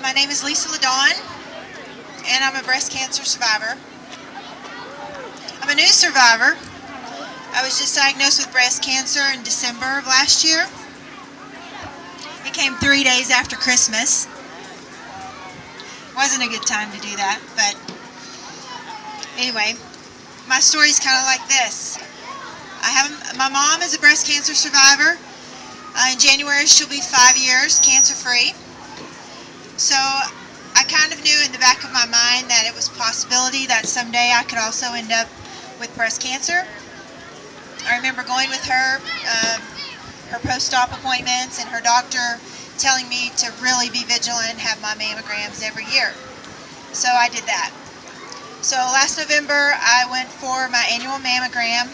My name is Lisa LaDawn, and I'm a breast cancer survivor. I'm a new survivor. I was just diagnosed with breast cancer in December of last year. It came 3 days after Christmas. Wasn't a good time to do that, but anyway, my story's kind of like this. My mom is a breast cancer survivor. In January, she'll be 5 years cancer-free. So I kind of knew in the back of my mind that it was a possibility that someday I could also end up with breast cancer. I remember going with her, her post-op appointments, and her doctor telling me to really be vigilant and have my mammograms every year. So I did that. So last November, I went for my annual mammogram.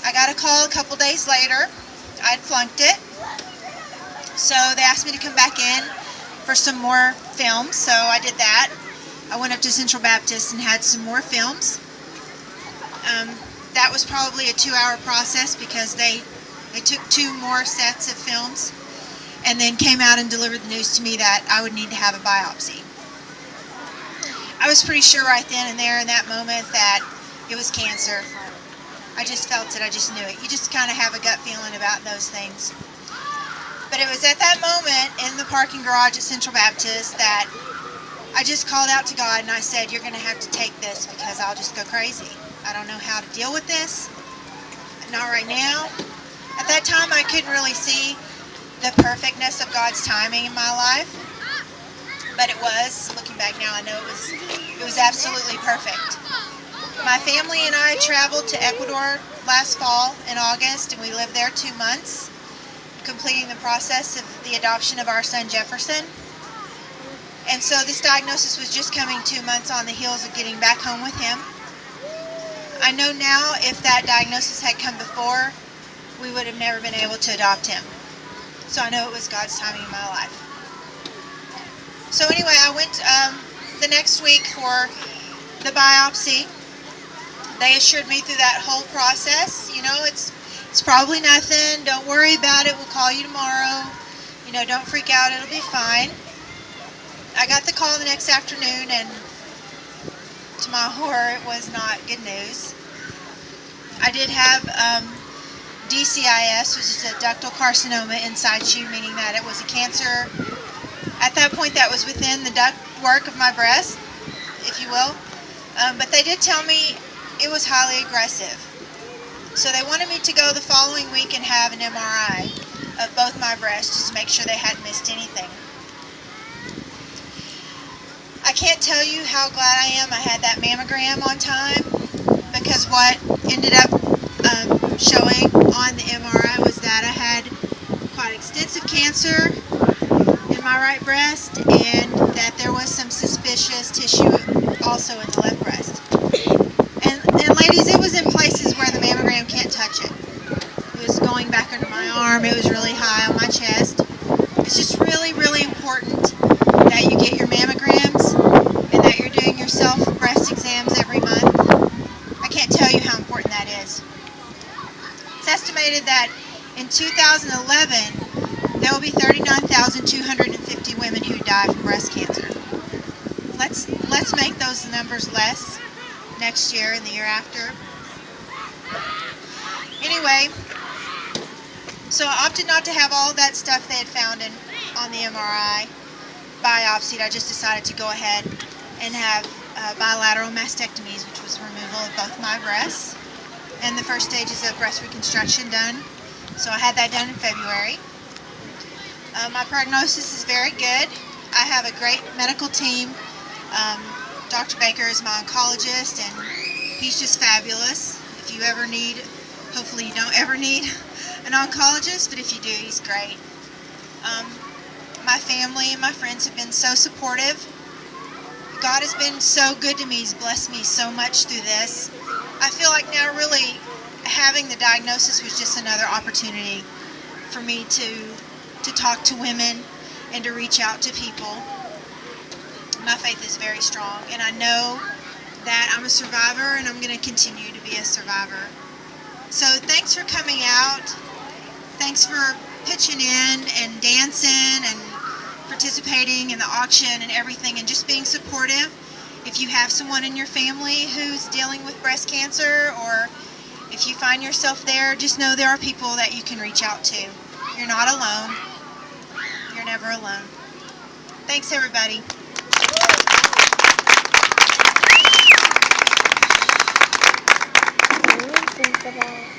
I got a call a couple days later. I'd flunked it. So they asked me to come back in for some more films, so I did that. I went up to Central Baptist and had some more films. That was probably a 2-hour process because they took 2 more sets of films and then came out and delivered the news to me that I would need to have a biopsy. I was pretty sure right then and there in that moment that it was cancer. I just felt it. I just knew it. You just kind of have a gut feeling about those things. But it was at that moment in the parking garage at Central Baptist that I just called out to God and I said, "You're going to have to take this because I'll just go crazy. I don't know how to deal with this. Not right now." At that time, I couldn't really see the perfectness of God's timing in my life. But it was. Looking back now, I know it was absolutely perfect. My family and I traveled to Ecuador last fall in August, and we lived there 2 months, completing the process of the adoption of our son Jefferson. And so this diagnosis was just coming 2 months on the heels of getting back home with him. I know now if that diagnosis had come before, we would have never been able to adopt him. So I know it was God's timing in my life. So anyway, I went the next week for the biopsy. They assured me through that whole process, it's probably nothing. Don't worry about it. We'll call you tomorrow. Don't freak out. It'll be fine. I got the call the next afternoon, and to my horror, it was not good news. I did have DCIS, which is a ductal carcinoma in situ, meaning that it was a cancer at that point that was within the ductwork of my breast, if you will. But they did tell me it was highly aggressive. So they wanted me to go the following week and have an MRI of both my breasts just to make sure they hadn't missed anything. I can't tell you how glad I am I had that mammogram on time, because what ended up showing on the MRI was that I had quite extensive cancer in my right breast and that there was some suspicious tissue also in the left breast. And ladies, it was in places where the mammogram can't touch it. It was going back under my arm. It was really high on my chest. It's just really, really important that you get your mammograms and that you're doing your self-breast exams every month. I can't tell you how important that is. It's estimated that in 2011, there will be 39,250 women who die from breast cancer. Let's make those numbers less next year and the year after. Anyway, so I opted not to have all that stuff they had found on the MRI biopsied. I just decided to go ahead and have bilateral mastectomies, which was removal of both my breasts and the first stages of breast reconstruction done. So I had that done in February. My prognosis is very good. I have a great medical team. Dr. Baker is my oncologist, and he's just fabulous. If you ever need, hopefully you don't ever need an oncologist, but if you do, he's great. My family and my friends have been so supportive. God has been so good to me. He's blessed me so much through this. I feel like now really having the diagnosis was just another opportunity for me to talk to women and to reach out to people. My faith is very strong, and I know that I'm a survivor, and I'm going to continue to be a survivor. So thanks for coming out. Thanks for pitching in and dancing and participating in the auction and everything, and just being supportive. If you have someone in your family who's dealing with breast cancer, or if you find yourself there, just know there are people that you can reach out to. You're not alone. You're never alone. Thanks, everybody. What do you think about